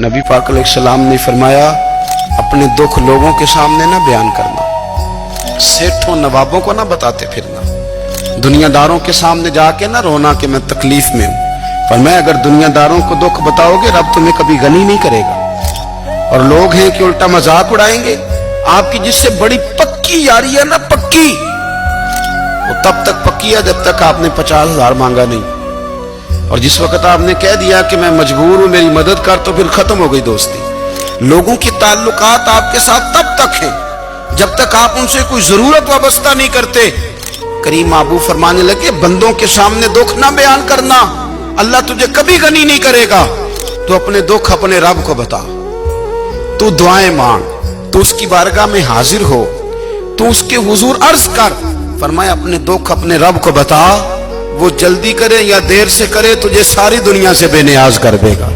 नबी पाक अलैहिस्सलाम ने फरमाया, अपने दुख लोगों के सामने ना बयान करना, सेठों नवाबों को ना बताते फिरना, दुनियादारों के सामने जाके ना रोना कि मैं तकलीफ में हूं। पर मैं अगर दुनियादारों को दुख बताओगे रब तुम्हें कभी गनी नहीं करेगा। और लोग हैं कि उल्टा मजाक उड़ाएंगे आपकी, जिससे बड़ी पक्की यारी है ना, पक्की, वो तब तक पक्की है जब तक आपने 50,000 मांगा नहीं। और जिस वक्त आपने कह दिया कि मैं मजबूर हूं मेरी मदद कर, तो फिर खत्म हो गई दोस्ती। लोगों की ताल्लुकात आपके साथ तब तक हैं जब तक आप उनसे कोई जरूरत वाबस्ता नहीं करते। करीम आबू फरमाने लगे, बंदों के सामने दुख ना बयान करना, अल्लाह तुझे कभी गनी नहीं करेगा। तो अपने दुख अपने रब को बता, तू दुआएं मांग, तू उसकी बारगाह में हाजिर हो, तू उसके हुजूर अर्ज कर। फरमाया अपने दुख अपने रब को बता, वो जल्दी करे या देर से करे तुझे सारी दुनिया से बेनियाज कर देगा।